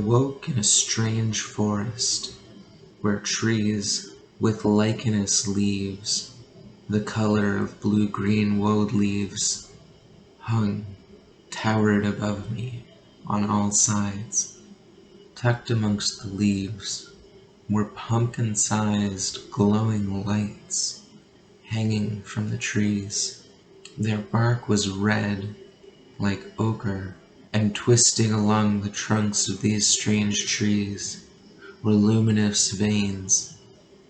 woke in a strange forest, where trees with lichenous leaves, the color of blue-green woad leaves, hung, towered above me on all sides. Tucked amongst the leaves were pumpkin-sized glowing lights hanging from the trees. Their bark was red like ochre, and twisting along the trunks of these strange trees were luminous veins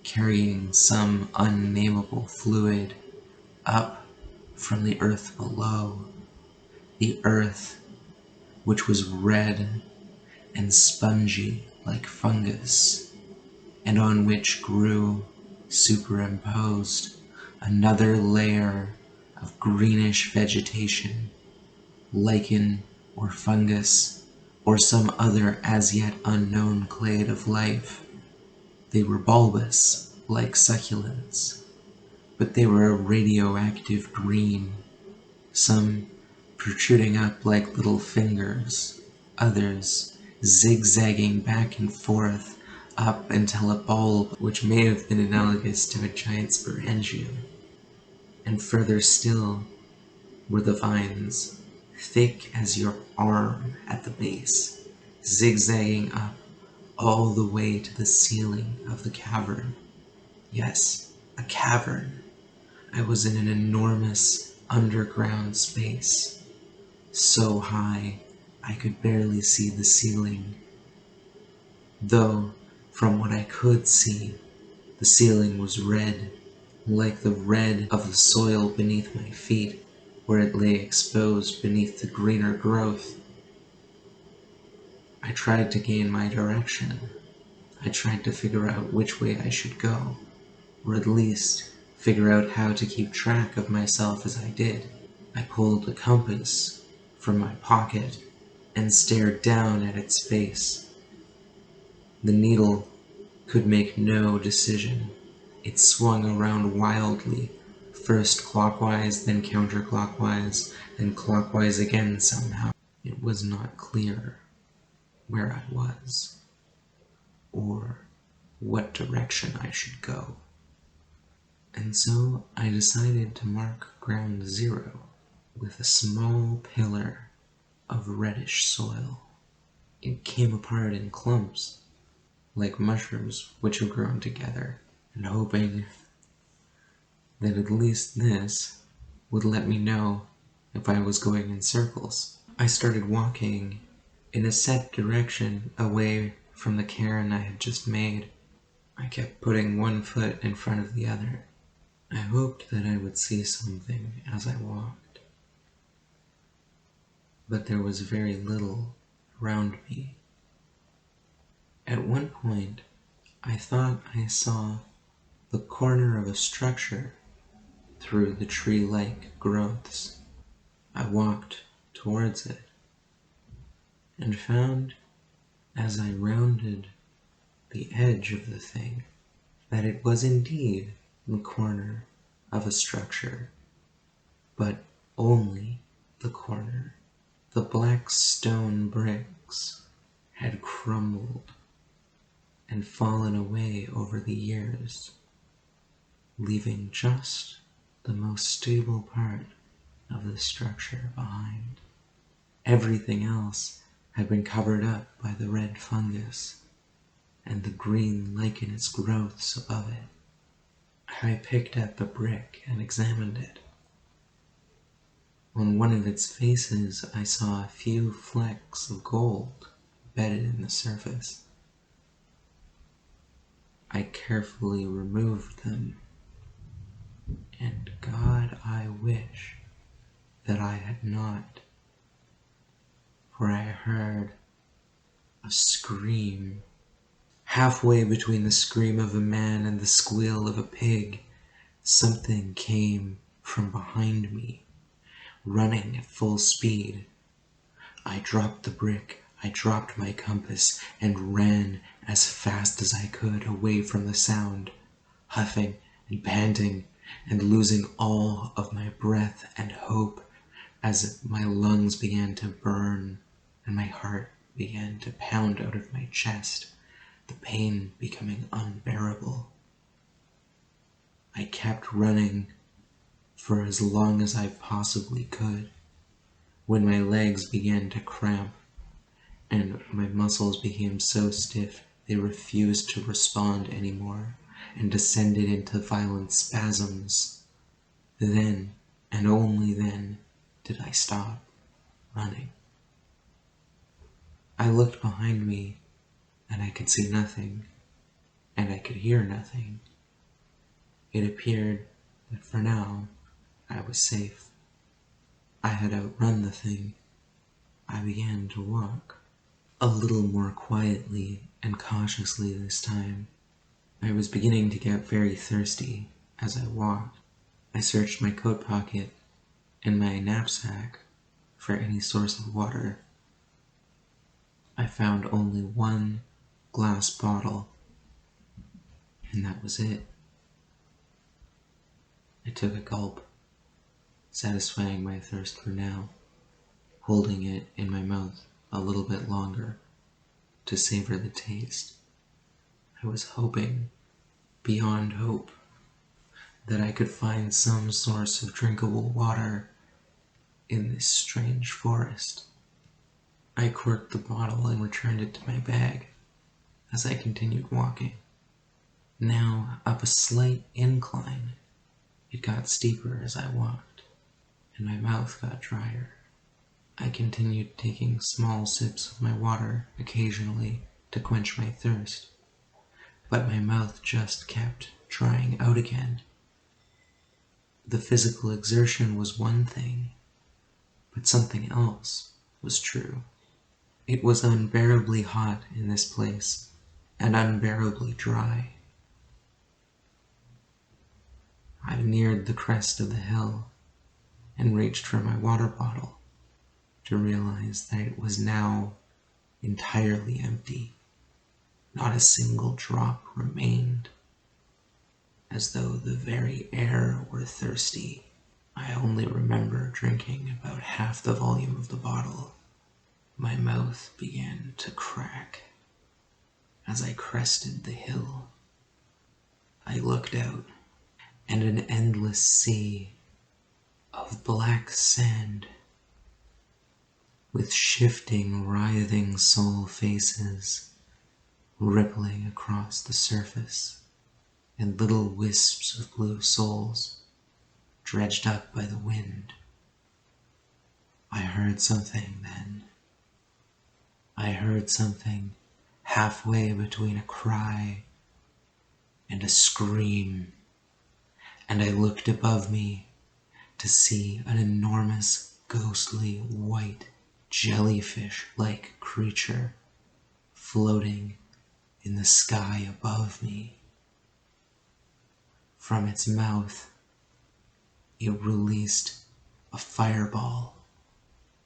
carrying some unnamable fluid up from the earth below. The earth, which was red and spongy like fungus, and on which grew, superimposed, another layer of greenish vegetation, lichen or fungus, or some other as yet unknown clade of life. They were bulbous, like succulents, but they were a radioactive green, some protruding up like little fingers, others zigzagging back and forth up until a bulb which may have been analogous to a giant sporangium. And further still were the vines, thick as your arm at the base, zigzagging up all the way to the ceiling of the cavern. Yes, a cavern. I was in an enormous underground space, so high I could barely see the ceiling. Though, from what I could see, the ceiling was red, like the red of the soil beneath my feet, where it lay exposed beneath the greener growth. I tried to gain my direction. I tried to figure out which way I should go, or at least figure out how to keep track of myself as I did. I pulled a compass from my pocket and stared down at its face. The needle could make no decision. It swung around wildly, first clockwise, then counterclockwise, then clockwise again somehow. It was not clear where I was, or what direction I should go. And so I decided to mark ground zero with a small pillar of reddish soil. It came apart in clumps, like mushrooms which have grown together, and hoping that at least this would let me know if I was going in circles. I started walking in a set direction away from the cairn I had just made. I kept putting one foot in front of the other. I hoped that I would see something as I walked, but there was very little around me. At one point, I thought I saw the corner of a structure through the tree-like growths. I walked towards it and found, as I rounded the edge of the thing, that it was indeed the corner of a structure, but only the corner. The black stone bricks had crumbled and fallen away over the years, leaving just the most stable part of the structure behind. Everything else had been covered up by the red fungus and the green lichenous growths above it. I picked up a brick and examined it. On one of its faces I saw a few flecks of gold bedded in the surface. I carefully removed them, and God, I wish that I had not, for I heard a scream. Halfway between the scream of a man and the squeal of a pig, something came from behind me, running at full speed. I dropped the brick, I dropped my compass, and ran as fast as I could away from the sound, huffing and panting, and losing all of my breath and hope as my lungs began to burn and my heart began to pound out of my chest, the pain becoming unbearable. I kept running for as long as I possibly could, when my legs began to cramp and my muscles became so stiff they refused to respond anymore and descended into violent spasms. Then, and only then, did I stop running. I looked behind me, and I could see nothing, and I could hear nothing. It appeared that for now, I was safe. I had outrun the thing. I began to walk, a little more quietly and cautiously this time. I was beginning to get very thirsty as I walked. I searched my coat pocket and my knapsack for any source of water. I found only one glass bottle, and that was it. I took a gulp, satisfying my thirst for now, holding it in my mouth a little bit longer to savor the taste. I was hoping, beyond hope, that I could find some source of drinkable water in this strange forest. I corked the bottle and returned it to my bag as I continued walking. Now up a slight incline. It got steeper as I walked, and my mouth got drier. I continued taking small sips of my water occasionally to quench my thirst, but my mouth just kept drying out again. The physical exertion was one thing, but something else was true. It was unbearably hot in this place, and unbearably dry. I neared the crest of the hill and reached for my water bottle to realize that it was now entirely empty. Not a single drop remained, as though the very air were thirsty. I only remember drinking about half the volume of the bottle. My mouth began to crack as I crested the hill. I looked out, and an endless sea of black sand with shifting, writhing soul faces rippling across the surface, and little wisps of blue souls dredged up by the wind. I heard something then. I heard something halfway between a cry and a scream, and I looked above me to see an enormous, ghostly, white, jellyfish-like creature floating in the sky above me. From its mouth, it released a fireball,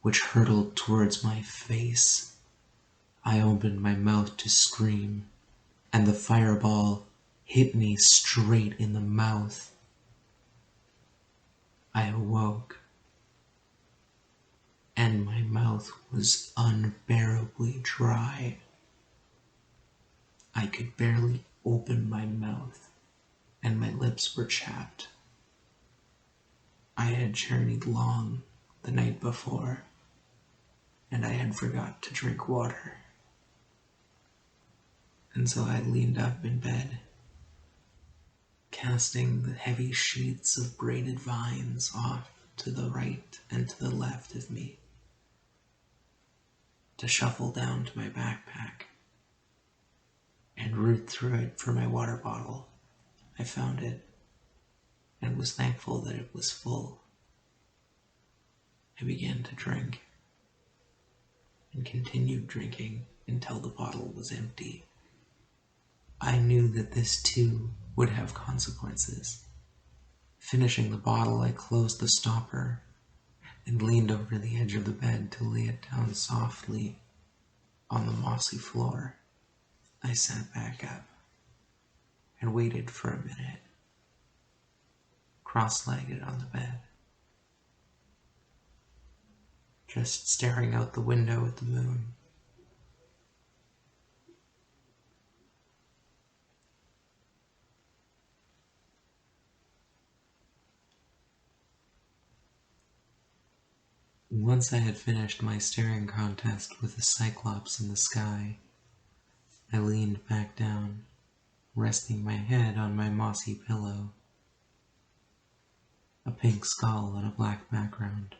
which hurtled towards my face. I opened my mouth to scream, and the fireball hit me straight in the mouth. I awoke, and my mouth was unbearably dry. I could barely open my mouth, and my lips were chapped. I had journeyed long the night before, and I had forgot to drink water. And so I leaned up in bed, casting the heavy sheets of braided vines off to the right and to the left of me, to shuffle down to my backpack and root through it for my water bottle. I found it and was thankful that it was full. I began to drink and continued drinking until the bottle was empty. I knew that this too would have consequences. Finishing the bottle, I closed the stopper and leaned over the edge of the bed to lay it down softly on the mossy floor. I sat back up and waited for a minute, cross-legged on the bed, just staring out the window at the moon Once I had finished my staring contest with the Cyclops in the sky, I leaned back down, resting my head on my mossy pillow, a pink skull on a black background.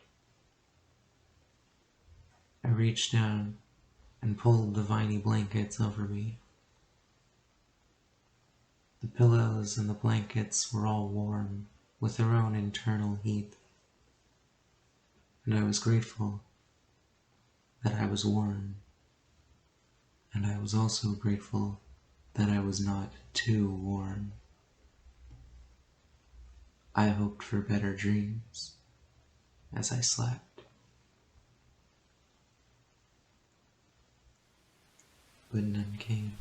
I reached down and pulled the viney blankets over me. The pillows and the blankets were all warm with their own internal heat, and I was grateful that I was warm, and I was also grateful that I was not too warm. I hoped for better dreams as I slept, but none came.